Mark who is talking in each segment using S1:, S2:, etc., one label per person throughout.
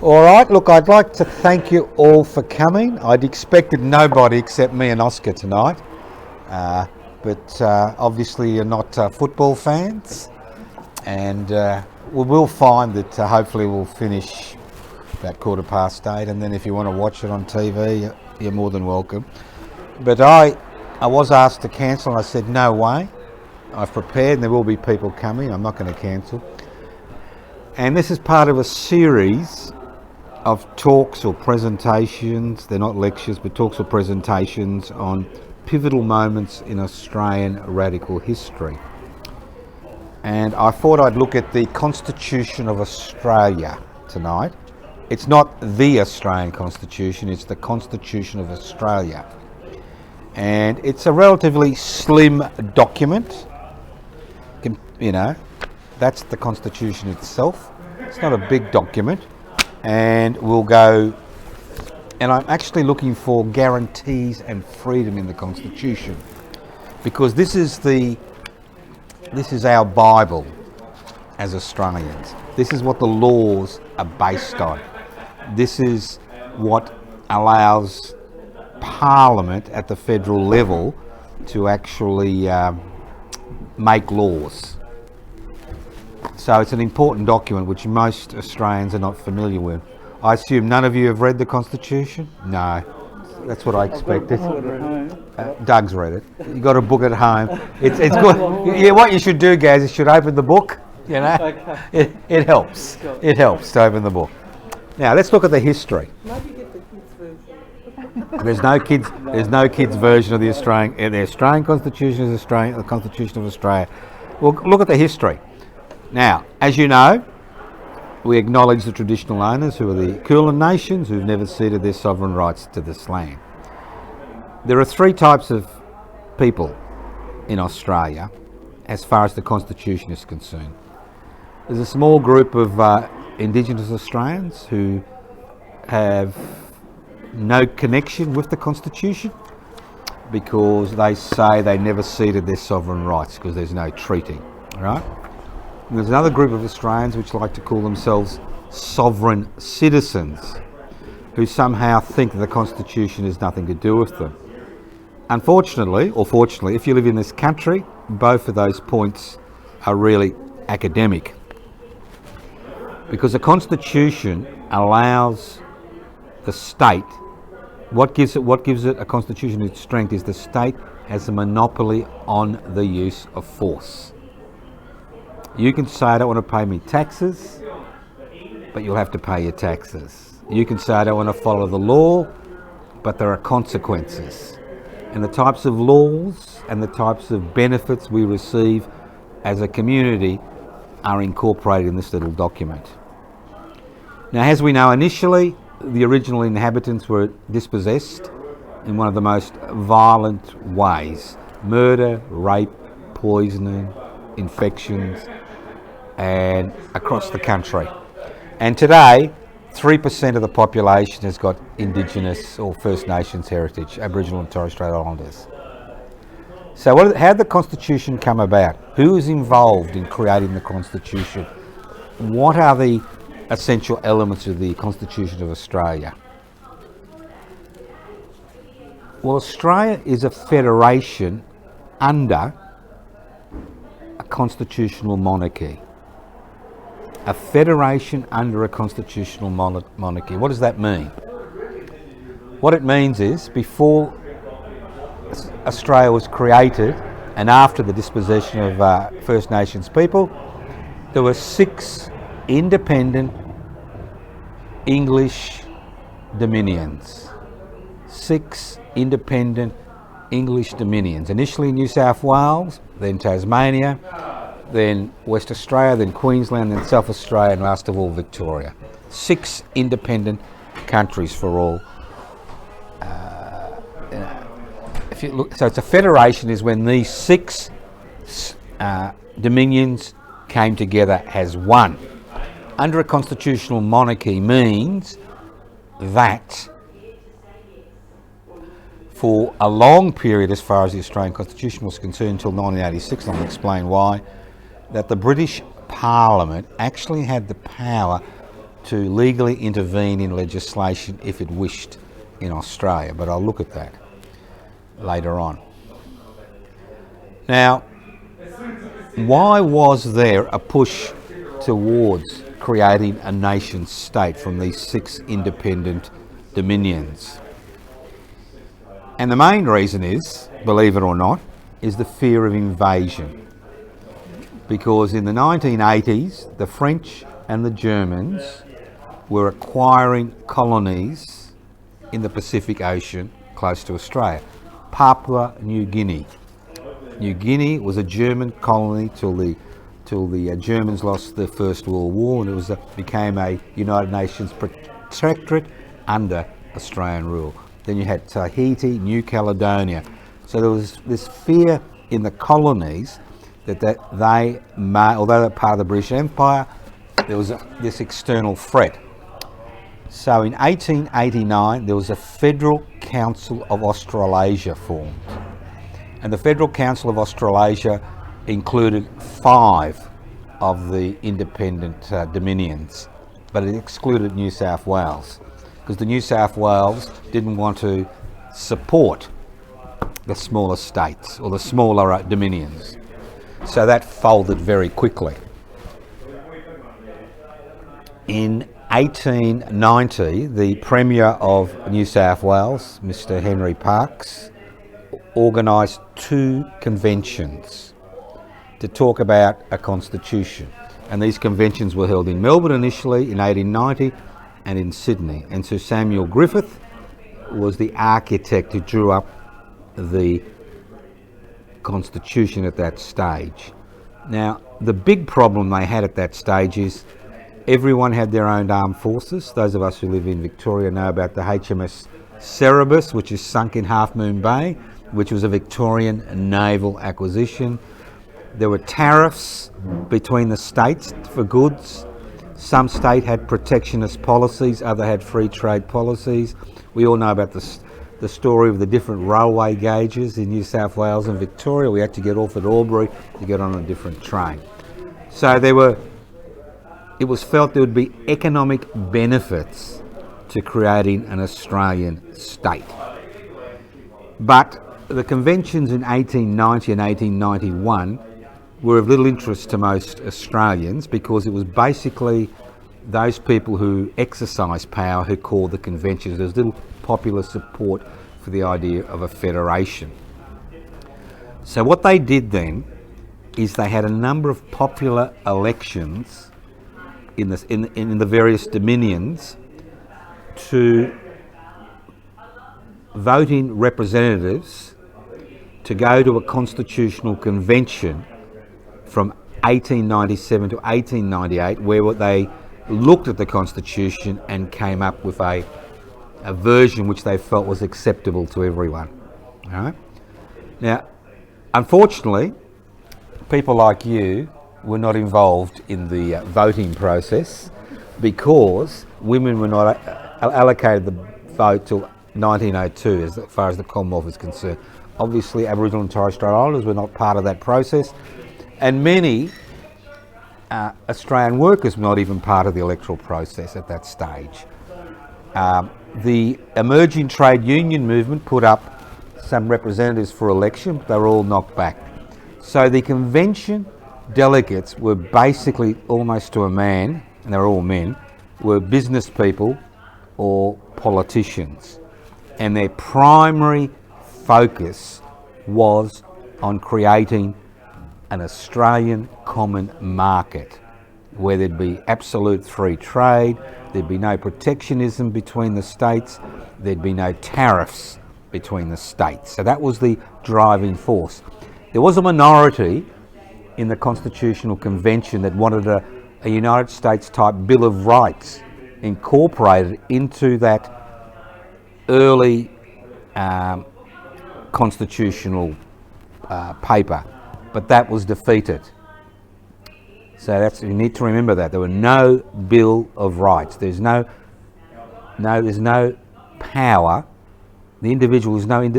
S1: All right, look, I'd like to thank you all for coming. I'd expected nobody except me and Oscar tonight, but obviously you're not football fans, and we will find that hopefully we'll finish about 8:15, and then if you want to watch it on TV, you're more than welcome. But I was asked to cancel, and I said no way. I've prepared, and there will be people coming. I'm not going to cancel. And this is part of a series of talks or presentations. They're not lectures, but talks or presentations on pivotal moments in Australian radical history. And I thought I'd look at the Constitution of Australia tonight. It's not the Australian Constitution, it's the Constitution of Australia. And it's a relatively slim document. You know, that's the Constitution itself. It's not a big document. And we'll go, and I'm actually looking for guarantees and freedom in the Constitution, because this is our Bible as Australians. This is what the laws are based on. This is what allows Parliament at the federal level to actually make laws. So it's an important document which most Australians are not familiar with. I assume none of you have read the Constitution? No, that's what I expected. Doug's read it. You got a book at home. It's good. Yeah, what you should do, guys, is you should open the book. You know, it helps. It helps to open the book. Now let's look at the history.
S2: Maybe get the kids' version.
S1: There's no kids version of the Australian. The Australian Constitution is the Constitution of Australia. Well, look at the history. Now, as you know, we acknowledge the traditional owners, who are the Kulin nations, who've never ceded their sovereign rights to this land. There are three types of people in Australia as far as the Constitution is concerned. There's a small group of Indigenous Australians who have no connection with the Constitution because they say they never ceded their sovereign rights because there's no treaty, right? And there's another group of Australians which like to call themselves sovereign citizens, who somehow think that the Constitution has nothing to do with them. Unfortunately, or fortunately, if you live in this country, both of those points are really academic, because the Constitution allows the state, what gives it a constitution its strength is the state has a monopoly on the use of force. You can say, I don't want to pay me taxes, but you'll have to pay your taxes. You can say, I don't want to follow the law, but there are consequences. And the types of laws and the types of benefits we receive as a community are incorporated in this little document. Now, as we know, initially, the original inhabitants were dispossessed in one of the most violent ways. Murder, rape, poisoning, infections, and across the country. And today, 3% of the population has got Indigenous or First Nations heritage, Aboriginal and Torres Strait Islanders. So how did the Constitution come about? Who is involved in creating the Constitution? What are the essential elements of the Constitution of Australia? Well, Australia is a federation under a constitutional monarchy. A federation under a constitutional monarchy. What does that mean? What it means is, before Australia was created and after the dispossession of First Nations people, there were 6 independent English dominions. 6 independent English dominions. Initially New South Wales, then Tasmania, then West Australia, then Queensland, then South Australia, and last of all Victoria. 6 independent countries for all. If you look, so it's a federation is when these 6 dominions came together as one. Under a constitutional monarchy means that for a long period, as far as the Australian Constitution was concerned, until 1986, and I'll explain why, that the British Parliament actually had the power to legally intervene in legislation if it wished in Australia, but I'll look at that later on. Now, why was there a push towards creating a nation state from these 6 independent dominions? And the main reason is, believe it or not, is the fear of invasion. Because in the 1980s, the French and the Germans were acquiring colonies in the Pacific Ocean close to Australia. Papua New Guinea. New Guinea was a German colony till the Germans lost the First World War, and it became a United Nations protectorate under Australian rule. Then you had Tahiti, New Caledonia. So there was this fear in the colonies that they may, although they're part of the British Empire, there was this external threat. So in 1889, there was a Federal Council of Australasia formed. And the Federal Council of Australasia included 5 of the independent dominions, but it excluded New South Wales, because the New South Wales didn't want to support the smaller states or the smaller dominions. So that folded very quickly. In 1890, the Premier of New South Wales, Mr. Henry Parkes, organised 2 conventions to talk about a constitution. And these conventions were held in Melbourne initially in 1890 and in Sydney. And Sir Samuel Griffith was the architect who drew up the constitution at that stage. Now, the big problem they had at that stage is everyone had their own armed forces. Those of us who live in Victoria know about the HMS Cerberus, which is sunk in Half Moon Bay, which was a Victorian naval acquisition. There were tariffs between the states for goods. Some state had protectionist policies, other had free trade policies. We all know about the story of the different railway gauges in New South Wales and Victoria. We had to get off at Albury to get on a different train. So it was felt there would be economic benefits to creating an Australian state. But the conventions in 1890 and 1891 were of little interest to most Australians, because it was basically those people who exercised power who called the conventions. There was little popular support for the idea of a federation. So what they did then is they had a number of popular elections in the various dominions to voting representatives to go to a constitutional convention from 1897 to 1898, where they looked at the constitution and came up with a version which they felt was acceptable to everyone. All right? Now, unfortunately, people like you were not involved in the voting process, because women were not allocated the vote till 1902 as far as the Commonwealth is concerned. Obviously, Aboriginal and Torres Strait Islanders were not part of that process, and many Australian workers were not even part of the electoral process at that stage. The emerging trade union movement put up some representatives for election, but they were all knocked back. So the convention delegates were basically, almost to a man, and they were all men, were business people or politicians. And their primary focus was on creating an Australian common market where there'd be absolute free trade, there'd be no protectionism between the states, there'd be no tariffs between the states. So that was the driving force. There was a minority in the Constitutional Convention that wanted a United States type Bill of Rights incorporated into that early constitutional paper, but that was defeated. So you need to remember that there were no Bill of Rights. There's no power. The individual is nothing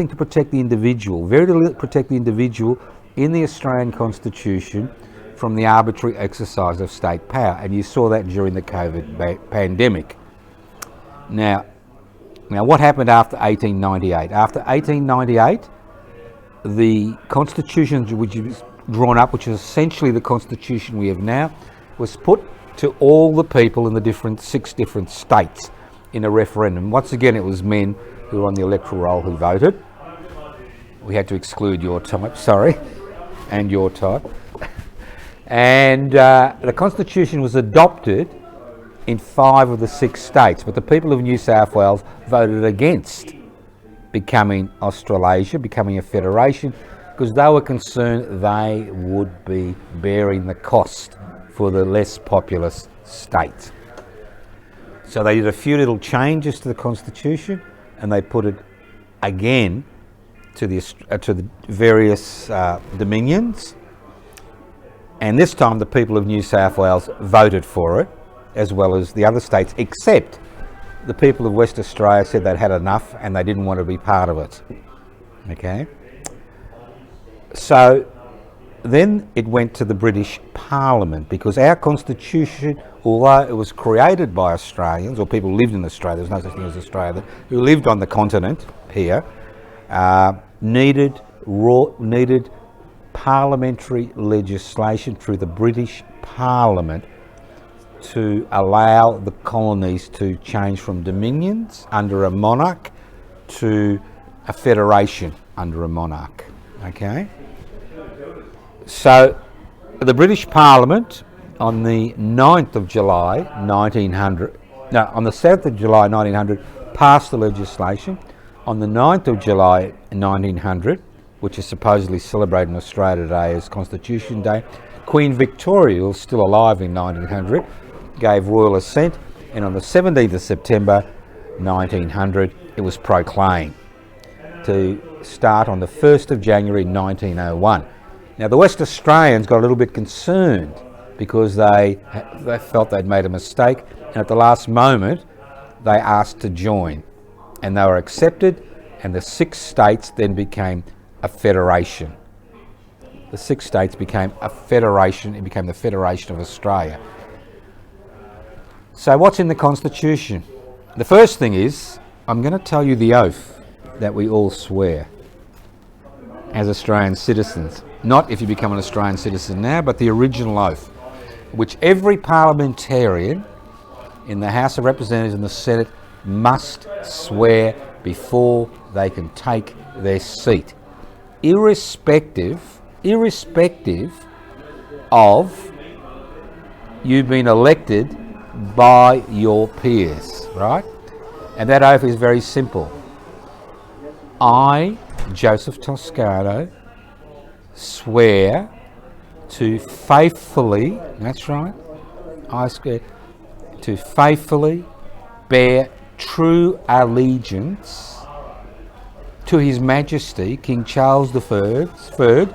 S1: to protect the individual. Very little to protect the individual in the Australian Constitution. from the arbitrary exercise of state power, and you saw that during the COVID pandemic. Now, what happened after 1898? After 1898, the constitution which was drawn up, which is essentially the constitution we have now, was put to all the people in the 6 different states in a referendum. Once again, it was men who were on the electoral roll who voted. We had to exclude your type, sorry, and your type. And the constitution was adopted in 5 of the 6 states, but the people of New South Wales voted against becoming Australasia, becoming a federation, because they were concerned they would be bearing the cost for the less populous states. So they did a few little changes to the constitution, and they put it again to the various dominions. And this time the people of New South Wales voted for it, as well as the other states, except the people of West Australia said they'd had enough and they didn't want to be part of it. Okay? So then it went to the British Parliament, because our constitution, although it was created by Australians, or people who lived in Australia, there's no such thing as Australia, who lived on the continent here, needed parliamentary legislation through the British Parliament to allow the colonies to change from dominions under a monarch to a federation under a monarch. Okay? So the British Parliament on the 9th of July 1900, no, on the 7th of July 1900 passed the legislation. On the 9th of July 1900, which is supposedly celebrated in Australia today as Constitution Day, Queen Victoria, who was still alive in 1900, gave royal assent, and on the 17th of September 1900 it was proclaimed to start on the 1st of January 1901. Now the West Australians got a little bit concerned because they felt they'd made a mistake, and at the last moment they asked to join, and they were accepted, and the 6 states then became a federation. The 6 states became a federation. It became the Federation of Australia. So what's in the Constitution? The first thing is, I'm going to tell you the oath that we all swear as Australian citizens. Not if you become an Australian citizen now, but the original oath, which every parliamentarian in the House of Representatives and the Senate must swear before they can take their seat, irrespective of you being elected by your peers, right? And that oath is very simple. I, Joseph Toscano, swear to faithfully, that's right, I swear to faithfully bear true allegiance to His Majesty King Charles III,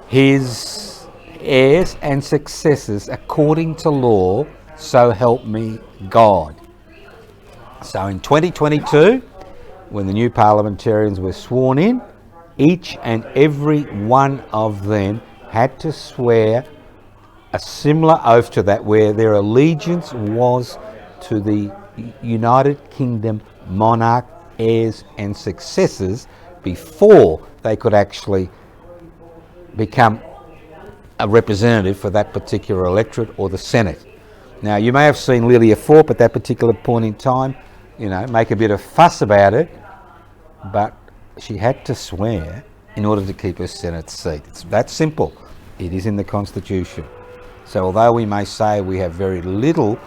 S1: his heirs and successors according to law, so help me God. So in 2022, when the new parliamentarians were sworn in, each and every one of them had to swear a similar oath to that, where their allegiance was to the United Kingdom monarch, heirs and successors, before they could actually become a representative for that particular electorate or the Senate. Now, you may have seen Lilia Thorpe at that particular point in time, make a bit of fuss about it, but she had to swear in order to keep her Senate seat. It's that simple. It is in the Constitution. So although we may say we have very little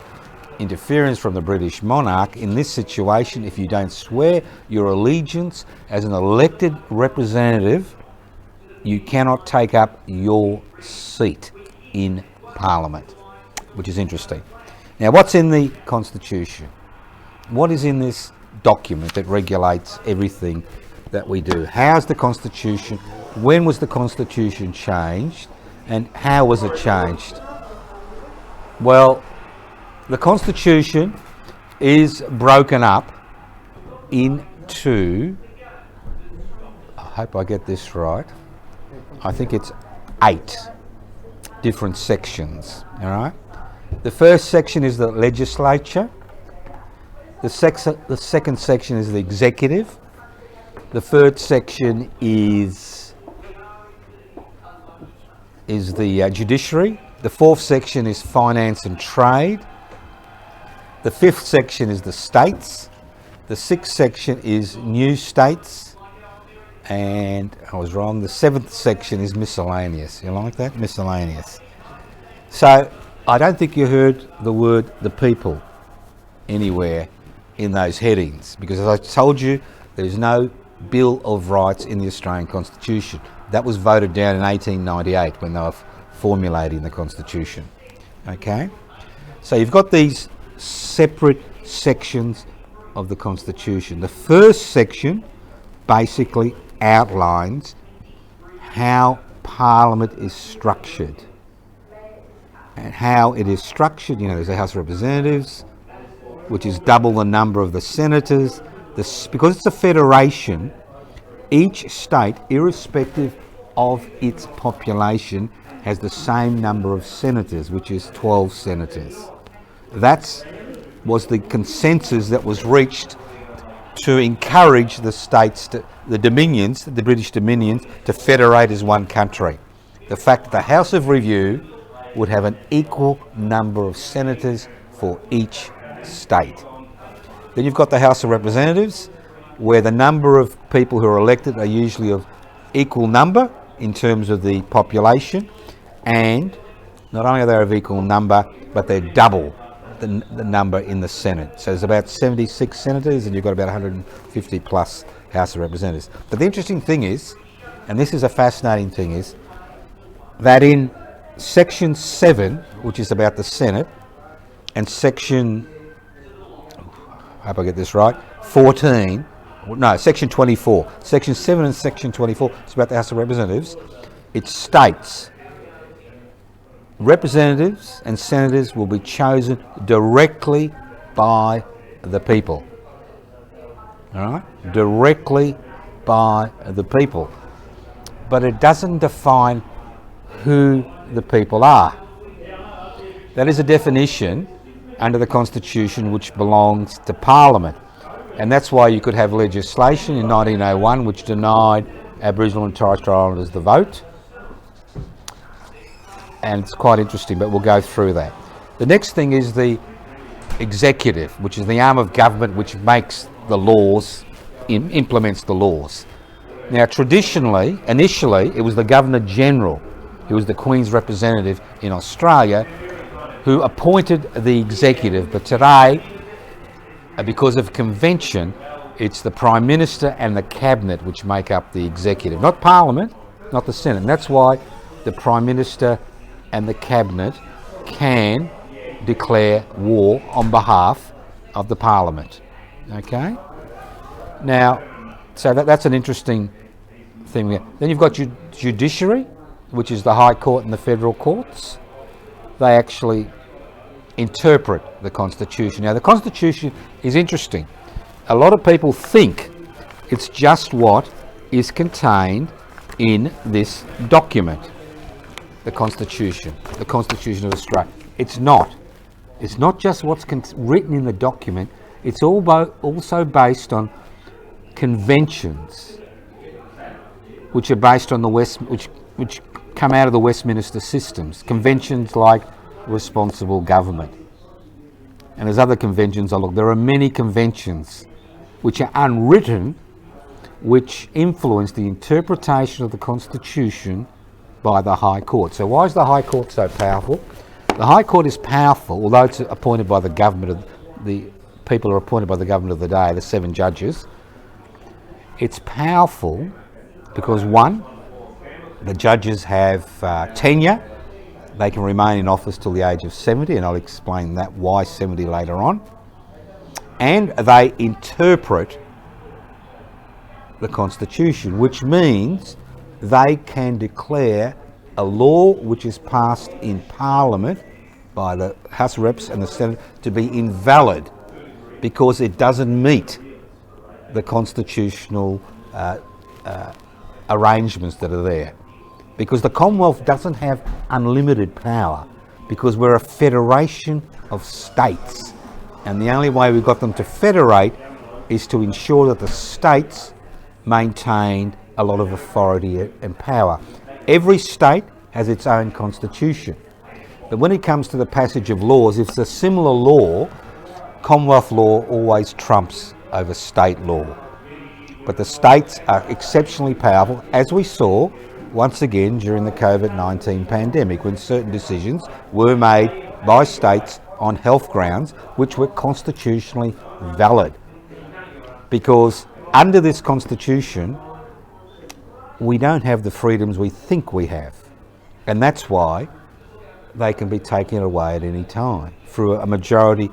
S1: interference from the British monarch, in this situation, if you don't swear your allegiance as an elected representative, you cannot take up your seat in Parliament, which is interesting. Now, what's in the Constitution? What is in this document that regulates everything that we do? How's the Constitution? When was the Constitution changed? And how was it changed? Well, the Constitution is broken up into, I hope I get this right, I think it's 8 different sections. All right. The first section is the legislature. The second section is the executive. The third section is the judiciary. The fourth section is finance and trade. The fifth section is the states. The sixth section is new states. And I was wrong, the seventh section is miscellaneous. You like that? Miscellaneous. So I don't think you heard the word the people anywhere in those headings, because as I told you, there's no Bill of Rights in the Australian Constitution. That was voted down in 1898 when they were formulating the Constitution. Okay? So you've got these separate sections of the Constitution. The first section basically outlines how Parliament is structured. And how it is structured, you know, there's a House of Representatives, which is double the number of the senators. Because it's a federation, each state, irrespective of its population, has the same number of senators, which is 12 senators. That was the consensus that was reached to encourage the states, the dominions, the British dominions, to federate as one country. The fact that the House of Review would have an equal number of senators for each state. Then you've got the House of Representatives, where the number of people who are elected are usually of equal number in terms of the population, and not only are they of equal number, but they're double the number in the Senate. So there's about 76 senators, and you've got about 150 plus House of Representatives. But the interesting thing is, and this is a fascinating thing, is that in Section 7, which is about the Senate, and Section, I hope I get this right, 14, no, Section 24. Section 7 and Section 24 is about the House of Representatives. It states representatives and senators will be chosen directly by the people. All right? Directly by the people. But it doesn't define who the people are. That is a definition under the Constitution which belongs to Parliament. And that's why you could have legislation in 1901 which denied Aboriginal and Torres Strait Islanders the vote. And it's quite interesting, but we'll go through that. The next thing is the executive, which is the arm of government which makes the laws, implements the laws. Now traditionally, initially, it was the Governor-General, who was the Queen's representative in Australia, who appointed the executive. But today, because of convention, it's the Prime Minister and the Cabinet which make up the executive, not Parliament, not the Senate. And that's why the Prime Minister and the Cabinet can declare war on behalf of the Parliament. Okay? Now, so that's an interesting thing there. Then you've got judiciary, which is the High Court and the Federal Courts. They actually interpret the Constitution. Now, the Constitution is interesting. A lot of people think it's just what is contained in this document, the Constitution of Australia. It's not. It's not just what's written in the document. It's also based on conventions, which are based on the which come out of the Westminster systems. Conventions like responsible government. And there's other conventions I look. There are many conventions which are unwritten, which influence the interpretation of the Constitution by the High Court. So why is the High Court so powerful? The High Court is powerful, although it's appointed by the government, the people are appointed by the government of the day, the 7 judges. It's powerful because, one, the judges have tenure. They can remain in office till the age of 70, and I'll explain that, why 70 later on. And they interpret the Constitution, which means they can declare a law which is passed in Parliament by the House of Reps and the Senate to be invalid because it doesn't meet the constitutional arrangements that are there. because the Commonwealth doesn't have unlimited power, because we're a federation of states. And the only way we got them to federate is to ensure that the states maintained a lot of authority and power. Every state has its own constitution. But when it comes to the passage of laws, if it's a similar law, Commonwealth law always trumps over state law. But the states are exceptionally powerful, as we saw once again during the COVID-19 pandemic, when certain decisions were made by states on health grounds which were constitutionally valid. Because under this constitution, we don't have the freedoms we think we have. And that's why they can be taken away at any time through a majority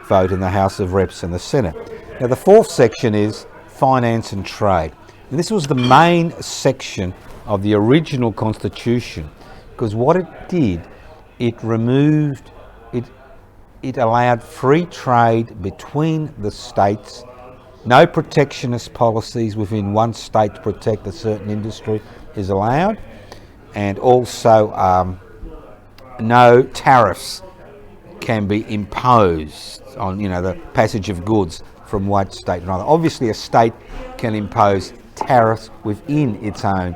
S1: vote in the House of Reps and the Senate. Now, the fourth section is finance and trade. And this was the main section of the original constitution, because what it did, it allowed free trade between the states, no protectionist policies within one state to protect a certain industry is allowed, and also no tariffs can be imposed on, the passage of goods from one state to another. Obviously, a state can impose tariffs within its own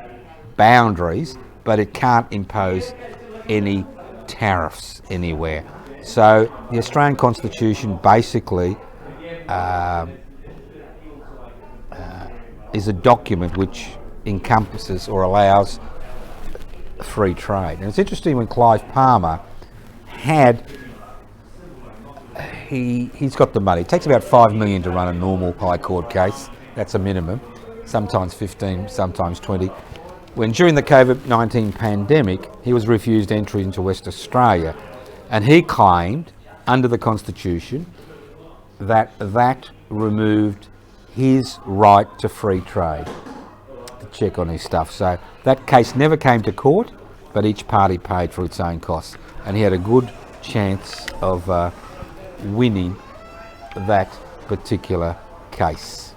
S1: boundaries, but it can't impose any tariffs anywhere. So the Australian Constitution basically is a document which encompasses or allows free trade. And it's interesting, when Clive Palmer he's got the money. It takes about $5 million to run a normal High Court case. That's a minimum, sometimes 15, sometimes 20. When during the COVID-19 pandemic, he was refused entry into West Australia, and he claimed under the Constitution that removed his right to free trade, to check on his stuff. So that case never came to court, but each party paid for its own costs, and he had a good chance of winning that particular case.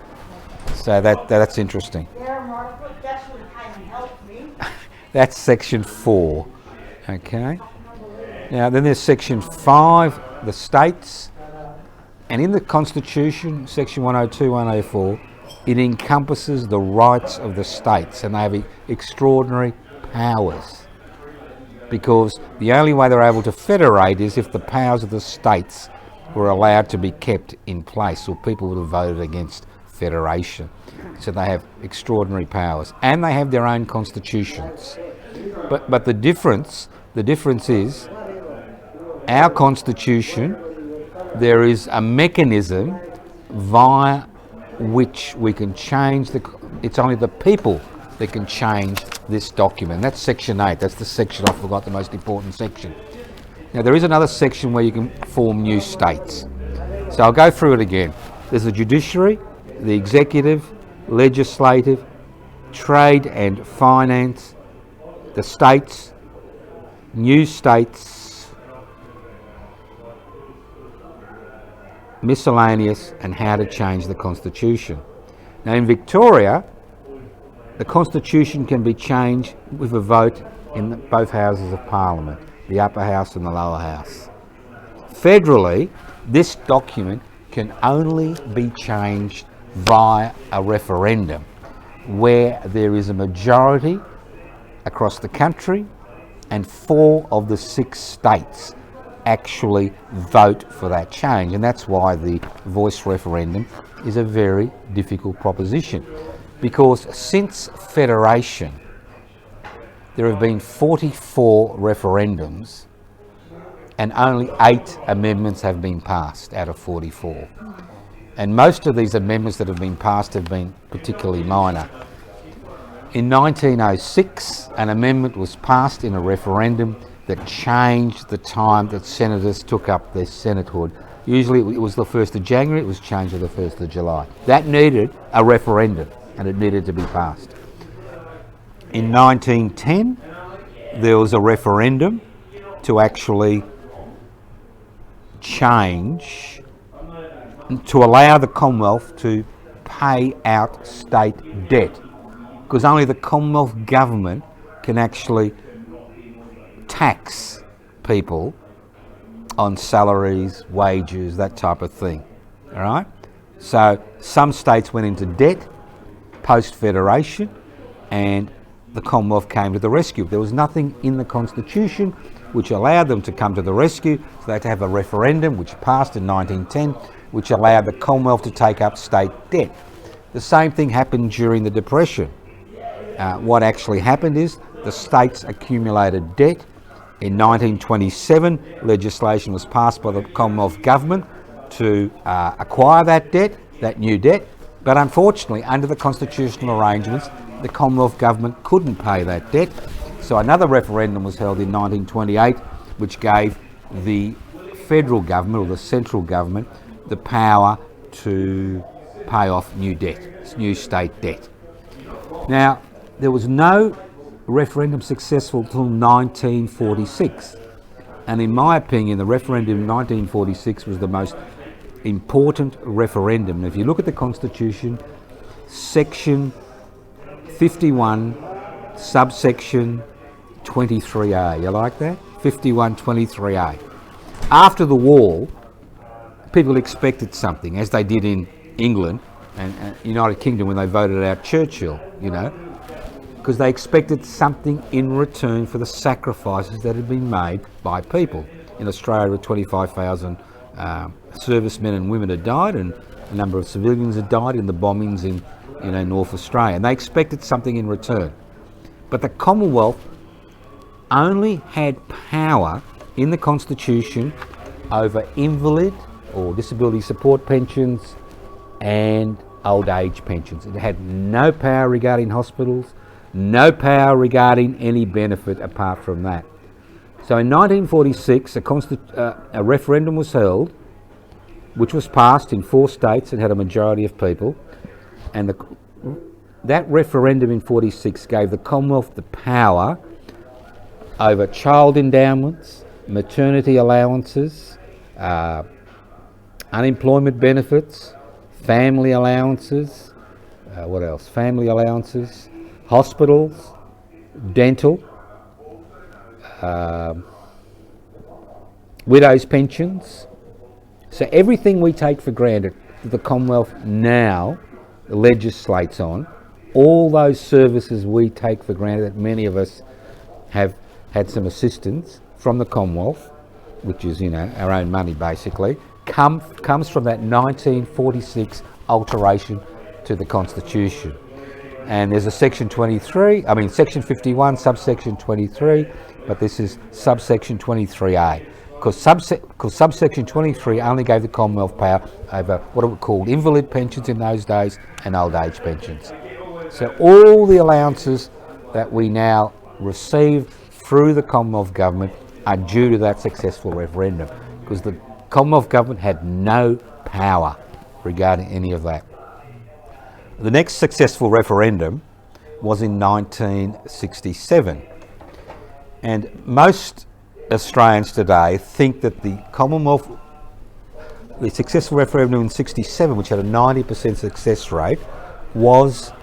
S1: So that's interesting. That's section 4. Okay. Now then there's section 5, the states. And in the Constitution, section 102, 104, it encompasses the rights of the states, and they have extraordinary powers. Because the only way they're able to federate is if the powers of the states were allowed to be kept in place, or people would have voted against federation. So they have extraordinary powers, and they have their own constitutions. But the difference is, our constitution, there is a mechanism via which we can change it's only the people that can change this document. That's section 8. That's the section I forgot, the most important section. Now there is another section where you can form new states. So I'll go through it again. There's the judiciary, the executive, legislative, trade and finance, the states, new states, miscellaneous, and how to change the Constitution. Now in Victoria, the Constitution can be changed with a vote in both houses of Parliament, the upper house and the lower house. Federally, this document can only be changed via a referendum, where there is a majority across the country and 4 of the 6 states actually vote for that change. And that's why the voice referendum is a very difficult proposition, because since federation there have been 44 referendums and only 8 amendments have been passed out of 44. And most of these amendments that have been passed have been particularly minor. In 1906, an amendment was passed in a referendum that changed the time that senators took up their senatehood. Usually it was the 1st of January, it was changed to the 1st of July. That needed a referendum, and it needed to be passed. In 1910, there was a referendum to actually change, to allow the Commonwealth to pay out state debt, because only the Commonwealth government can actually tax people on salaries, wages, that type of thing. All right? So some states went into debt post-federation, and the Commonwealth came to the rescue. There was nothing in the Constitution which allowed them to come to the rescue, so they had to have a referendum which passed in 1910, which allowed the Commonwealth to take up state debt. The same thing happened during the Depression. What actually happened is the states accumulated debt. In 1927, legislation was passed by the Commonwealth government to acquire that debt, that new debt, but unfortunately, under the constitutional arrangements, the Commonwealth government couldn't pay that debt. So another referendum was held in 1928, which gave the federal government, or the central government, the power to pay off new debt, new state debt. Now, there was no referendum successful till 1946. And in my opinion, the referendum in 1946 was the most important referendum. If you look at the Constitution, section 51, subsection 23A, you like that? 5123A. After the war, people expected something, as they did in England and United Kingdom when they voted out Churchill, you know, because they expected something in return for the sacrifices that had been made by people. In Australia, 25,000 servicemen and women had died, and a number of civilians had died in the bombings in North Australia, and they expected something in return. But the Commonwealth only had power in the Constitution over invalid or disability support pensions and old age pensions. It had no power regarding hospitals, no power regarding any benefit apart from that. So in 1946, a referendum was held, which was passed in 4 states and had a majority of people, and that referendum in 46 gave the Commonwealth the power over child endowments, maternity allowances, unemployment benefits, family allowances, what else? Family allowances, hospitals, dental, widows' pensions. So everything we take for granted that the Commonwealth now legislates on, all those services we take for granted, that many of us have had some assistance from the Commonwealth, which is, our own money basically, comes from that 1946 alteration to the Constitution. And there's a section 51, subsection 23, but this is subsection 23A. Because subsection 23 only gave the Commonwealth power over what were called invalid pensions in those days and old age pensions. So all the allowances that we now receive through the Commonwealth government are due to that successful referendum, because the Commonwealth government had no power regarding any of that. The next successful referendum was in 1967, and most Australians today think that the successful referendum in 67, which had a 90% success rate, was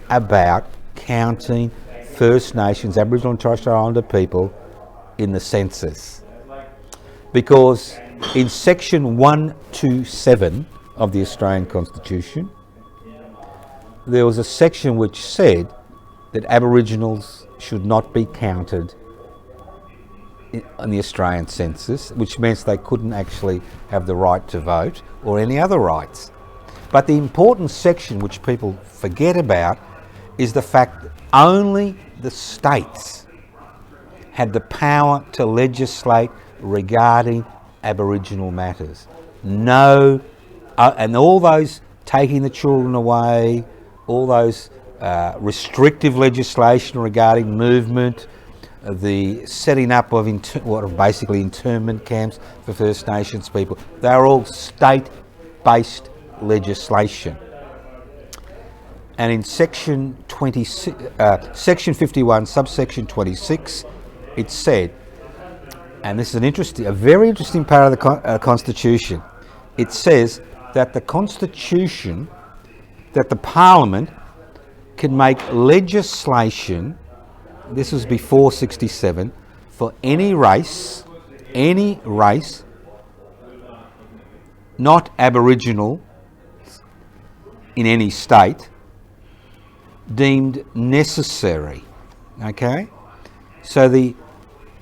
S1: about counting First Nations, Aboriginal and Torres Strait Islander people in the census. Because in section 127 of the Australian Constitution, there was a section which said that Aboriginals should not be counted in the Australian census, which means they couldn't actually have the right to vote or any other rights. But the important section which people forget about is the fact that only the states had the power to legislate regarding Aboriginal matters. And all those taking the children away, all those restrictive legislation regarding movement, the setting up of what are basically internment camps for First Nations people, they're all state-based legislation. And in section 51, subsection 26, it said, and this is a very interesting part of the Constitution, it says that the Parliament can make legislation this was before 67, for any race not Aboriginal in any state deemed necessary. Okay? So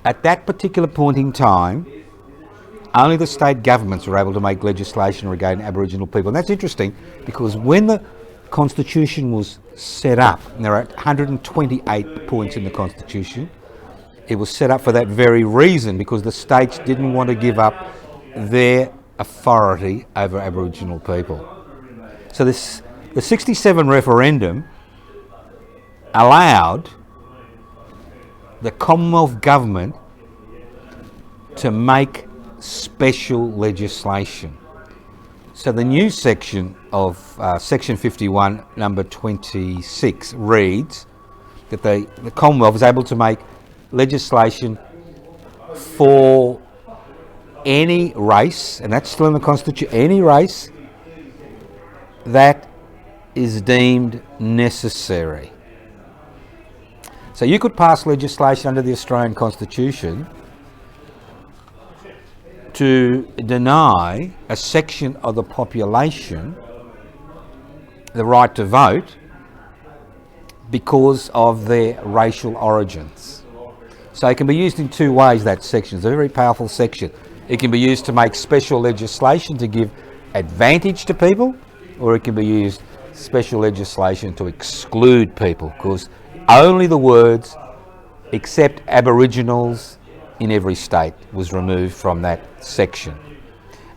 S1: at that particular point in time, only the state governments were able to make legislation regarding Aboriginal people. And that's interesting because when the Constitution was set up, and there are 128 points in the Constitution, it was set up for that very reason, because the states didn't want to give up their authority over Aboriginal people. So the 67 referendum allowed the Commonwealth government to make special legislation. So the new section of Section 51, number 26, reads that the Commonwealth is able to make legislation for any race, and that's still in the Constitution, any race that is deemed necessary. So you could pass legislation under the Australian Constitution to deny a section of the population the right to vote because of their racial origins. So it can be used in two ways, that section. It's a very powerful section. It can be used to make special legislation to give advantage to people, or it can be used special legislation to exclude people, because only the words "except Aboriginals in every state" was removed from that section.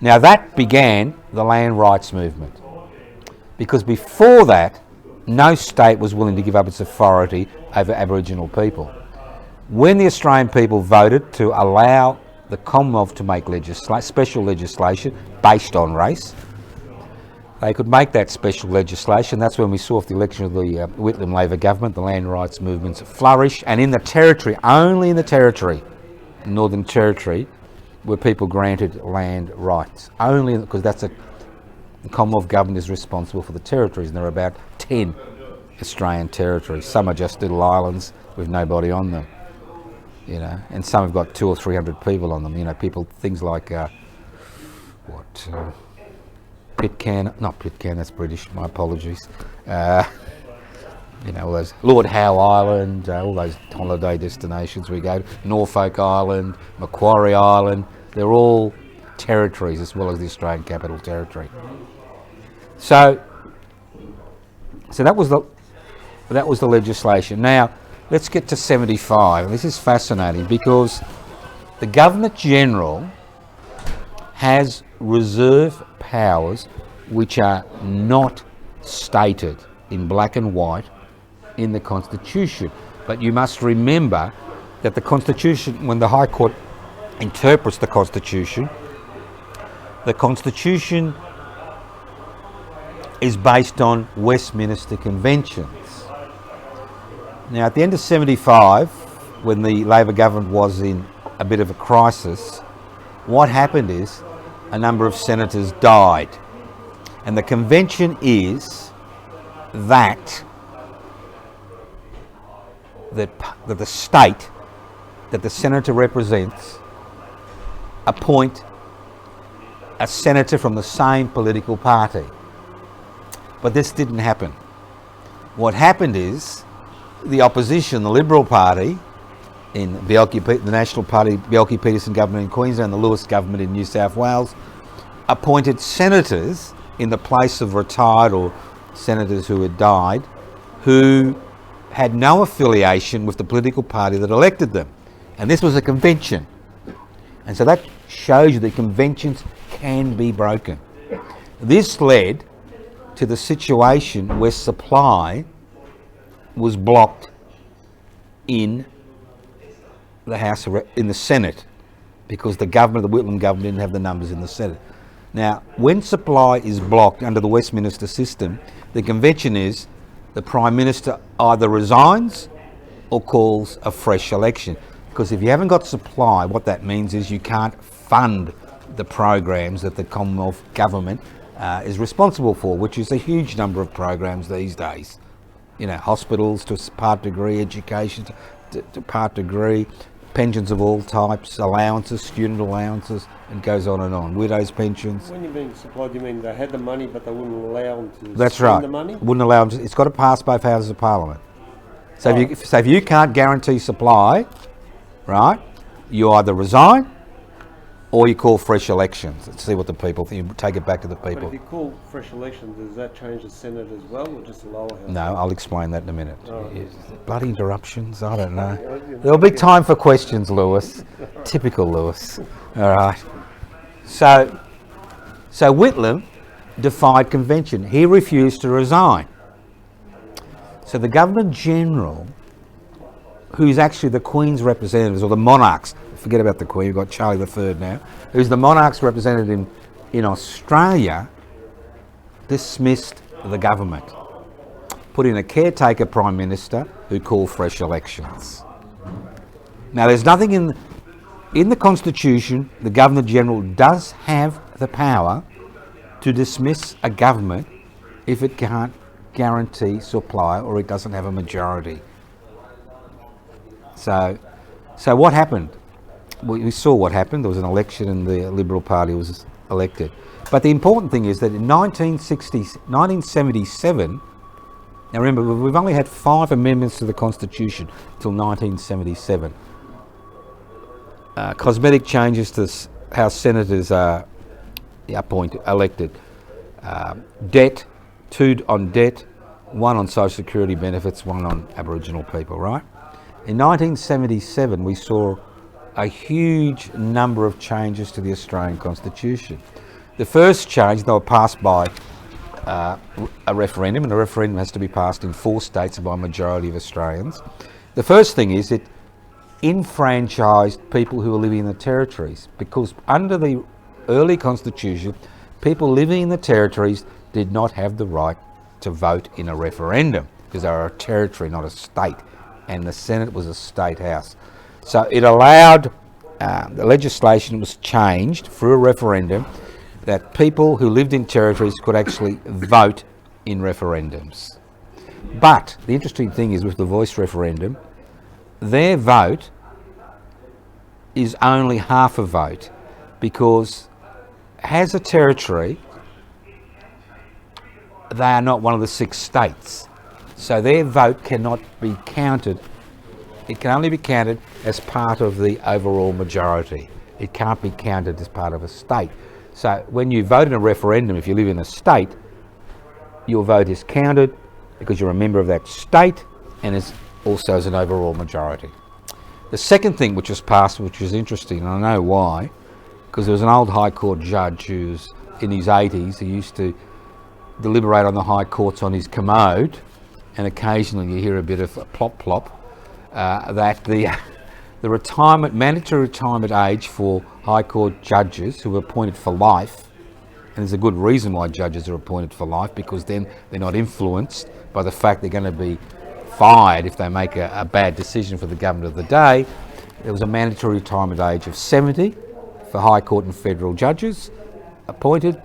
S1: Now that began the land rights movement, because before that no state was willing to give up its authority over Aboriginal people. When the Australian people voted to allow the Commonwealth to make special legislation based on race, they could make that special legislation. That's when we saw after the election of the Whitlam Labor government, the land rights movements flourish, and in the Territory, only in the Territory, Northern Territory, were people granted land rights. Only because the Commonwealth government is responsible for the territories, and there are about 10 Australian territories. Some are just little islands with nobody on them, and some have got 200 or 300 people on them. Things like Pitcairn, not Pitcairn, that's British, my apologies. All those, Lord Howe Island, all those holiday destinations we go to, Norfolk Island, Macquarie Island, they're all territories as well as the Australian Capital Territory. So that was the legislation. Now let's get to 75. This is fascinating because the Governor General has reserve powers which are not stated in black and white in the Constitution. But you must remember that the Constitution, when the High Court interprets the Constitution is based on Westminster Conventions. Now at the end of 75, when the Labor government was in a bit of a crisis, what happened is a number of senators died, and the convention is that the state that the senator represents appoint a senator from the same political party. But this didn't happen. What happened is the opposition, the Liberal Party, in the National Party, Bjelke-Petersen government in Queensland, the Lewis government in New South Wales, appointed senators in the place of retired or senators who had died, who had no affiliation with the political party that elected them. And this was a convention. And so that shows you that conventions can be broken. This led to the situation where supply was blocked in the Senate, because the government, the Whitlam government, didn't have the numbers in the Senate. Now, when supply is blocked under the Westminster system, the convention is the Prime Minister either resigns or calls a fresh election. Because if you haven't got supply, what that means is you can't fund the programs that the Commonwealth government is responsible for, which is a huge number of programs these days. Hospitals to a part degree, education, part degree, pensions of all types, allowances, student allowances, and goes on and on. Widows' pensions.
S3: When you mean supplied, you mean they had the money, but they wouldn't allow them to
S1: That's
S3: spend
S1: right.
S3: the money?
S1: Wouldn't allow them. It's got to pass both houses of parliament. So if you can't guarantee supply, right, you either resign or you call fresh elections. Let's see what the people think. You take it back to the
S3: But
S1: people.
S3: if you call fresh elections, does that change the Senate as well, or just the lower house?
S1: No, I'll explain that in a minute.
S3: Oh.
S1: Bloody interruptions, I don't know. There'll be time for questions, Lewis. Typical Lewis. All right. So Whitlam defied convention. He refused to resign. So the Governor-General, who's actually the Queen's representatives, or the monarchs, forget about the Queen, we've got Charlie III now, who's the monarch's representative in Australia, dismissed the government, put in a caretaker Prime Minister who called fresh elections. Now there's nothing in the Constitution. The Governor-General does have the power to dismiss a government if it can't guarantee supply or it doesn't have a majority. So what happened? We saw what happened. There was an election and the Liberal Party was elected. But the important thing is that in 1977, now remember, we've only had 5 amendments to the Constitution till 1977. Cosmetic changes to how senators are elected. Debt, 2 on debt, 1 on social security benefits, 1 on Aboriginal people, right? In 1977, we saw a huge number of changes to the Australian Constitution. The first change, they were passed by a referendum, and a referendum has to be passed in 4 states by a majority of Australians. The first thing is it enfranchised people who were living in the territories, because under the early Constitution, people living in the territories did not have the right to vote in a referendum, because they were a territory, not a state, and the Senate was a state house. So it allowed, the legislation was changed through a referendum that people who lived in territories could actually vote in referendums. But the interesting thing is with the voice referendum, their vote is only half a vote, because as a territory, they are not one of the 6 states. So their vote cannot be counted. It can only be counted as part of the overall majority. It can't be counted as part of a state. So when you vote in a referendum, if you live in a state, your vote is counted because you're a member of that state and is also as an overall majority. The second thing which was passed, which was interesting, and I know why, because there was an old High Court judge who's in his 80s, who used to deliberate on the High Courts on his commode, and occasionally you hear a bit of a plop, that the mandatory retirement age for High Court judges who are appointed for life, and there's a good reason why judges are appointed for life, because then they're not influenced by the fact they're going to be fired if they make a bad decision for the government of the day. There was a mandatory retirement age of 70 for High Court and federal judges appointed,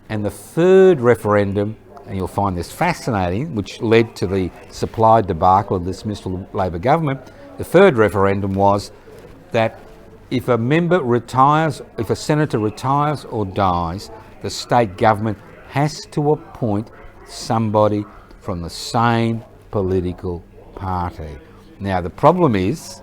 S1: and the third referendum, and you'll find this fascinating, which led to the supply debacle of the dismissal of the Labor government. The third referendum was that if a member retires, if a senator retires or dies, the state government has to appoint somebody from the same political party. Now the problem is,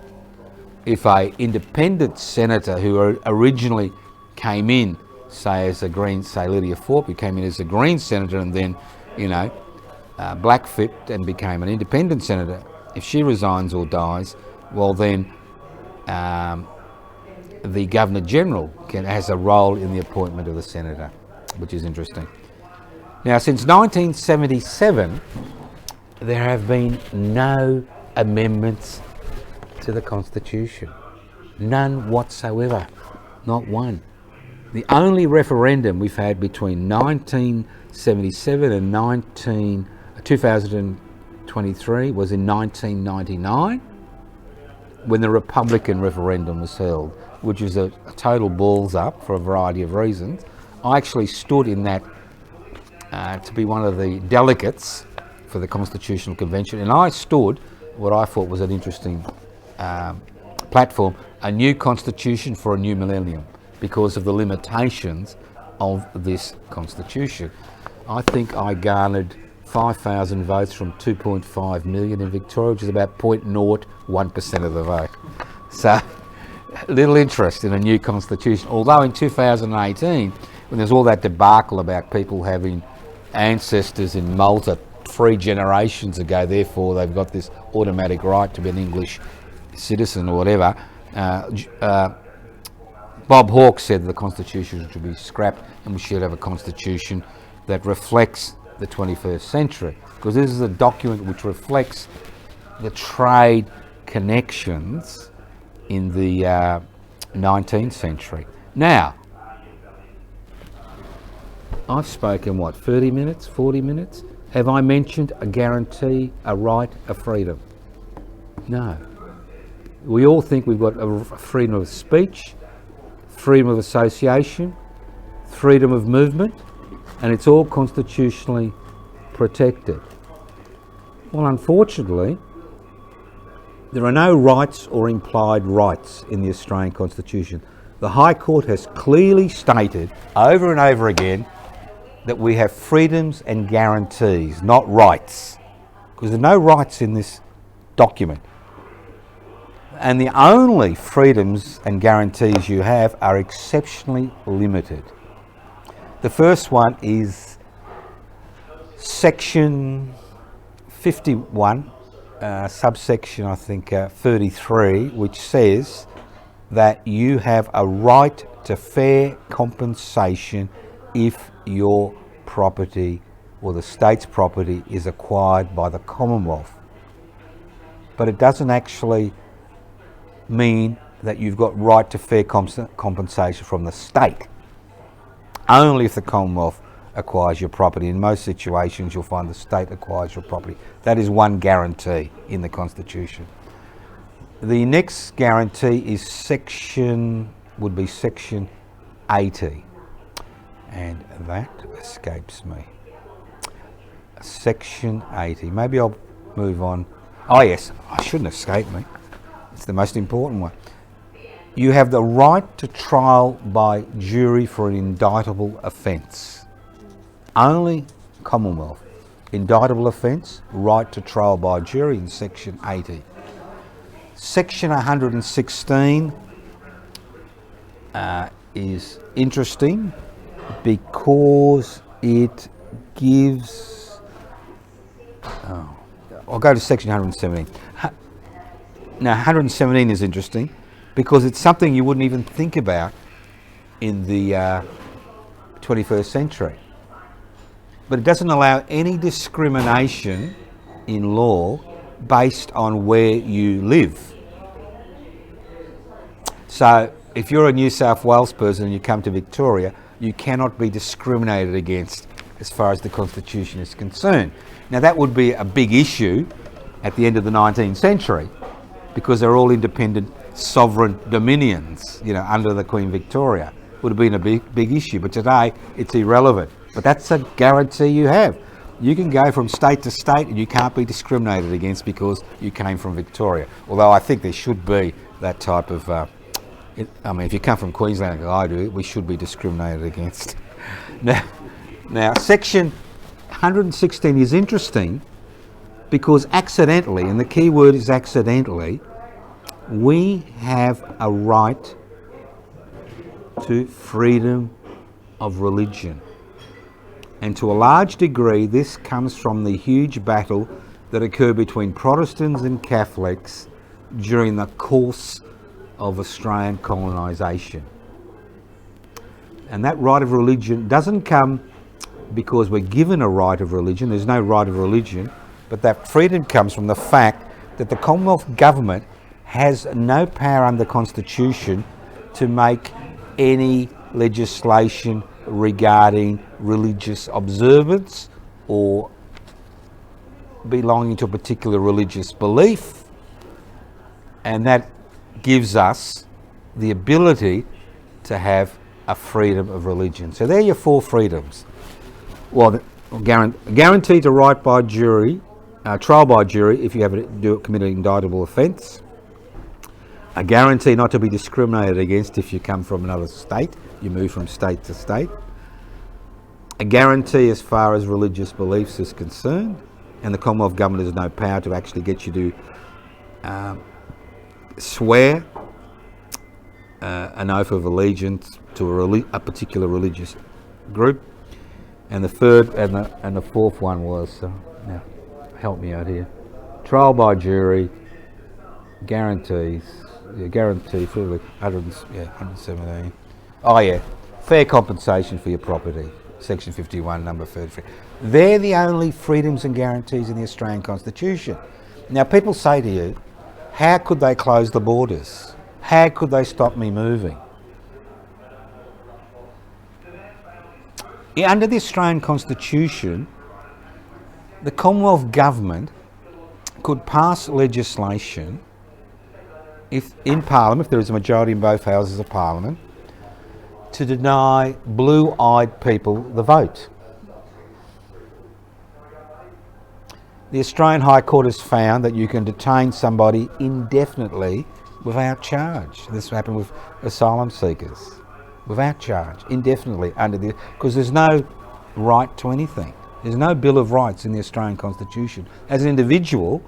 S1: if a independent senator who originally came in, say as a Green, say Lydia Thorpe, who came in as a Green senator and then, blackfipped and became an independent senator, if she resigns or dies, well then the Governor-General has a role in the appointment of the senator, which is interesting. Now since 1977, there have been no amendments to the Constitution. None whatsoever, not one. The only referendum we've had between 1977 and 2023 was in 1999, when the Republican referendum was held, which was a total balls up for a variety of reasons. I actually stood in that to be one of the delegates for the Constitutional Convention, and I stood what I thought was an interesting platform a new constitution for a new millennium because of the limitations of this constitution. I think I garnered 5,000 votes from 2.5 million in Victoria, which is about 0.01% of the vote. So, little interest in a new constitution. Although in 2018, when there's all that debacle about people having ancestors in Malta 3 generations ago, therefore they've got this automatic right to be an English citizen or whatever, Bob Hawke said the constitution should be scrapped and we should have a constitution that reflects the 21st century, because this is a document which reflects the trade connections in the 19th century. Now, I've spoken, 30 minutes, 40 minutes? Have I mentioned a guarantee, a right, a freedom? No. We all think we've got a freedom of speech, freedom of association, freedom of movement, and it's all constitutionally protected. Well, unfortunately, there are no rights or implied rights in the Australian Constitution. The High Court has clearly stated over and over again that we have freedoms and guarantees, not rights, because there are no rights in this document. And the only freedoms and guarantees you have are exceptionally limited. The first one is section 51, subsection I think 33, which says that you have a right to fair compensation if your property or the state's property is acquired by the Commonwealth. But it doesn't actually mean that you've got right to fair compensation from the state. Only if the Commonwealth acquires your property. In most situations you'll find the state acquires your property. That is one guarantee in the Constitution. The next guarantee is section 80, and that escapes me. Section 80, maybe I'll move on. Oh yes, I shouldn't escape me. It's the most important one. You have the right to trial by jury for an indictable offence. Only Commonwealth. Indictable offence, right to trial by jury in section 80. Section 116 is interesting because it gives... I'll go to section 117. Now 117 is interesting because it's something you wouldn't even think about in the 21st century. But it doesn't allow any discrimination in law based on where you live. So if you're a New South Wales person and you come to Victoria, you cannot be discriminated against as far as the Constitution is concerned. Now that would be a big issue at the end of the 19th century because they're all independent sovereign dominions, under the Queen Victoria. Would have been a big issue, but today it's irrelevant. But that's a guarantee you have. You can go from state to state and you can't be discriminated against because you came from Victoria. Although I think there should be that type of, if you come from Queensland like I do, we should be discriminated against. Now section 116 is interesting because accidentally, and the key word is accidentally, we have a right to freedom of religion. And to a large degree, this comes from the huge battle that occurred between Protestants and Catholics during the course of Australian colonisation. And that right of religion doesn't come because we're given a right of religion. There's no right of religion, but that freedom comes from the fact that the Commonwealth government has no power under the Constitution to make any legislation regarding religious observance or belonging to a particular religious belief, and that gives us the ability to have a freedom of religion. So there are your 4 freedoms. Well, guaranteed to right by jury, trial by jury if you have committed an indictable offence. a guarantee not to be discriminated against if you come from another state, you move from state to state, a guarantee as far as religious beliefs is concerned, and the Commonwealth Government has no power to actually get you to swear an oath of allegiance to a particular religious group. And the third and the fourth one was, now help me out here, trial by jury, guarantees, guarantee for 117. Oh yeah, fair compensation for your property, section 51, number 33. They're the only freedoms and guarantees in the Australian Constitution. Now people say to you, how could they close the borders? How could they stop me moving? Yeah, under the Australian Constitution, the Commonwealth Government could pass legislation if in Parliament, if there is a majority in both houses of Parliament, to deny blue-eyed people the vote. The Australian High Court has found that you can detain somebody indefinitely without charge. This happened with asylum seekers. Without charge, indefinitely, because there's no right to anything. There's no Bill of Rights in the Australian Constitution. As an individual,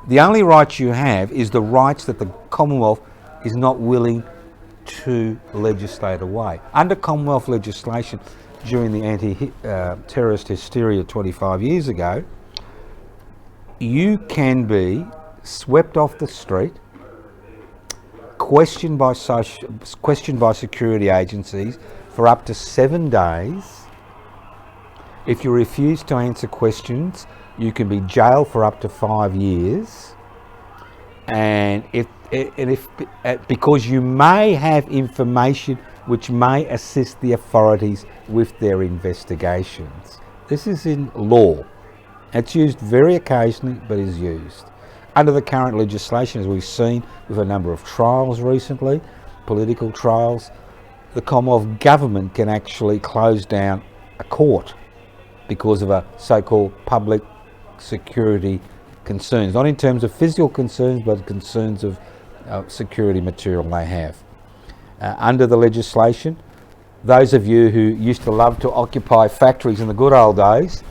S1: the only rights you have is the rights that the Commonwealth is not willing to legislate away. Under Commonwealth legislation, during the anti-terrorist hysteria 25 years ago, you can be swept off the street, questioned by security agencies for up to 7 days. If you refuse to answer questions, you can be jailed for up to 5 years. And because you may have information which may assist the authorities with their investigations. This is in law. It's used very occasionally, but is used. Under the current legislation, as we've seen with a number of trials recently, political trials, the Commonwealth Government can actually close down a court because of a so-called public security concerns, not in terms of physical concerns, but concerns of security material they have. Under the legislation, those of you who used to love to occupy factories in the good old days,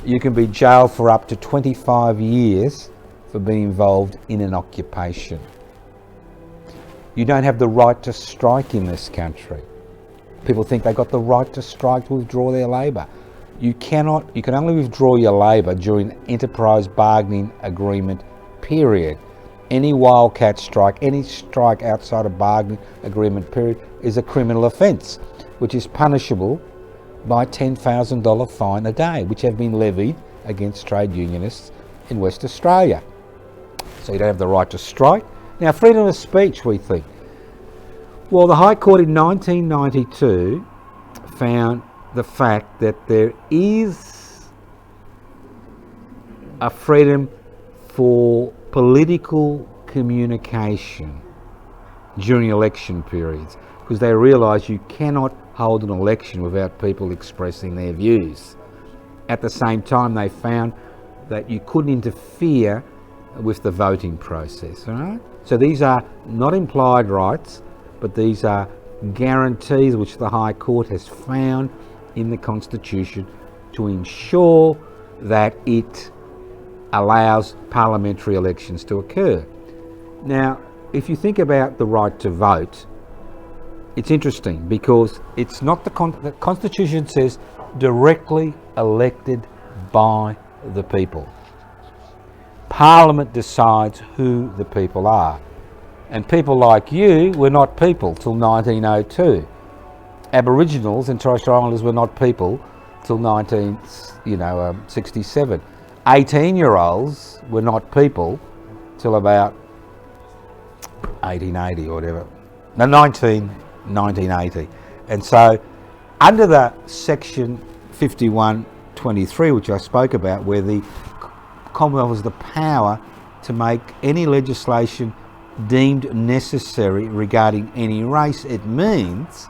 S1: you can be jailed for up to 25 years for being involved in an occupation. You don't have the right to strike in this country. People think they've got the right to strike to withdraw their labour. You can only withdraw your labour during enterprise bargaining agreement period. Any wildcat strike, any strike outside of bargaining agreement period is a criminal offence, which is punishable by $10,000 fine a day, which have been levied against trade unionists in West Australia. So you don't have the right to strike. Now, freedom of speech, we think. Well, the High Court in 1992 found the fact that there is a freedom for political communication during election periods, because they realise you cannot hold an election without people expressing their views. At the same time, they found that you couldn't interfere with the voting process. All right? So these are not implied rights, but these are guarantees which the High Court has found in the Constitution to ensure that it allows parliamentary elections to occur. Now, if you think about the right to vote, it's interesting because it's not the Constitution says directly elected by the people. Parliament decides who the people are. And people like you were not people till 1902. Aboriginals and Torres Strait Islanders were not people till 1967. 18-year-olds were not people till about 1880 or whatever. No, 1980. And so under the section 5123, which I spoke about, where the Commonwealth has the power to make any legislation deemed necessary regarding any race, it means,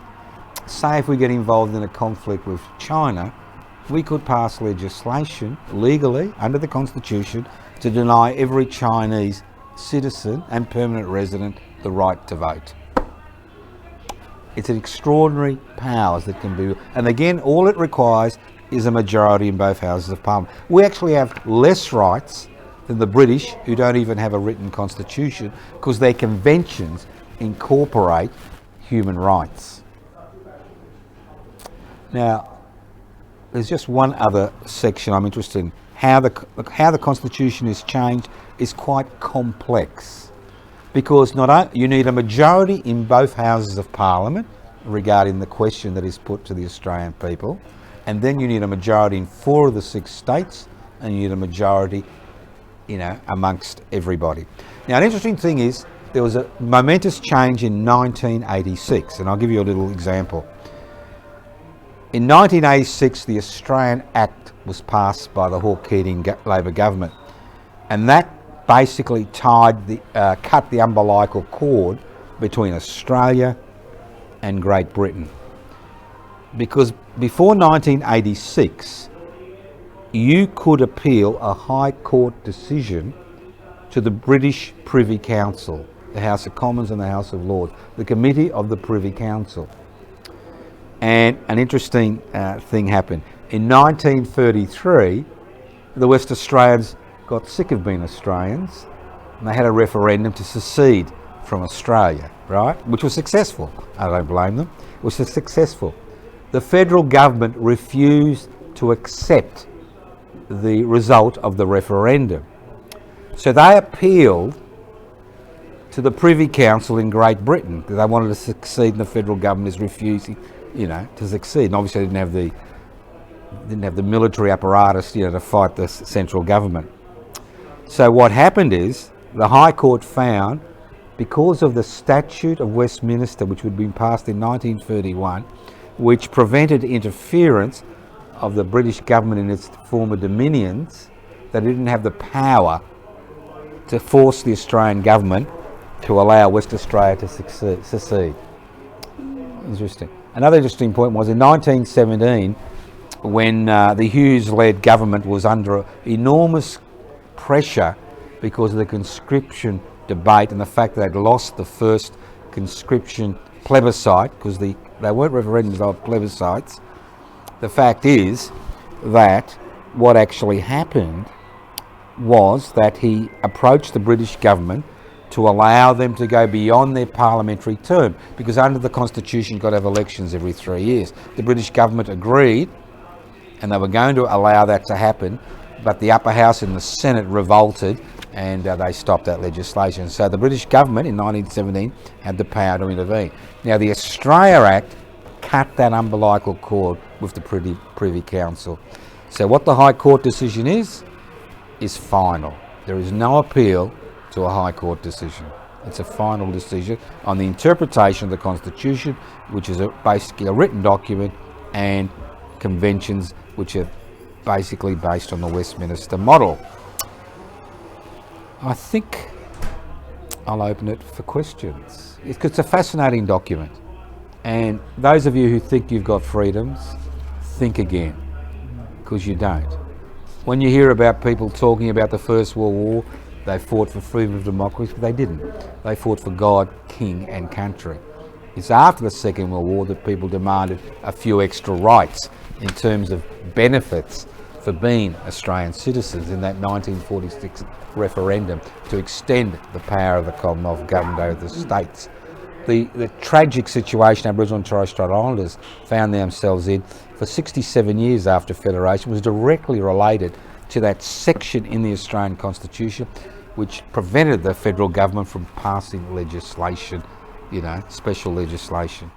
S1: say if we get involved in a conflict with China, we could pass legislation legally under the Constitution to deny every Chinese citizen and permanent resident the right to vote. It's an extraordinary powers that can be, and again, all it requires is a majority in both houses of parliament. We actually have less rights than the British, who don't even have a written constitution, because their conventions incorporate human rights. Now, there's just one other section I'm interested in. How the constitution is changed is quite complex, because you need a majority in both houses of parliament regarding the question that is put to the Australian people, and then you need a majority in 4 of the 6 states, and you need a majority, amongst everybody. Now, an interesting thing is there was a momentous change in 1986, and I'll give you a little example. In 1986, the Australian Act was passed by the Hawke-Keating Labor government, and that basically cut the umbilical cord between Australia and Great Britain. Because before 1986, you could appeal a High Court decision to the British Privy Council, the House of Commons and the House of Lords, the Committee of the Privy Council. And an interesting thing happened. In 1933, the West Australians got sick of being Australians, and they had a referendum to secede from Australia, right? Which was successful. I don't blame them. It was successful. The federal government refused to accept the result of the referendum. So they appealed to the Privy Council in Great Britain because they wanted to succeed, and the federal government is refusing, to succeed. And obviously they didn't have the military apparatus, to fight the central government. So what happened is the High Court found, because of the Statute of Westminster, which had been passed in 1931, which prevented interference of the British government in its former dominions, that it didn't have the power to force the Australian government to allow West Australia to secede. Interesting. Another interesting point was in 1917, when the Hughes-led government was under enormous pressure because of the conscription debate and the fact that they'd lost the first conscription plebiscite, because they weren't referendums, they were plebiscites. The fact is that what actually happened was that he approached the British government to allow them to go beyond their parliamentary term, because under the Constitution you've got to have elections every 3 years. The British government agreed, and they were going to allow that to happen, but the upper house in the Senate revolted, and they stopped that legislation. So the British government in 1917 had the power to intervene. Now, the Australia Act cut that umbilical cord with the Privy Council. So what the High Court decision is final. There is no appeal to a High Court decision. It's a final decision on the interpretation of the Constitution, which is basically a written document, and conventions, which are basically based on the Westminster model. I think I'll open it for questions. It's a fascinating document, and those of you who think you've got freedoms, think again, because you don't. When you hear about people talking about the First World War, they fought for freedom of democracy, but they didn't. They fought for God, King and country. It's after the Second World War that people demanded a few extra rights in terms of benefits for being Australian citizens in that 1946 referendum to extend the power of the Commonwealth government over the states. The tragic situation Aboriginal and Torres Strait Islanders found themselves in for 67 years after Federation was directly related to that section in the Australian Constitution which prevented the federal government from passing legislation, special legislation.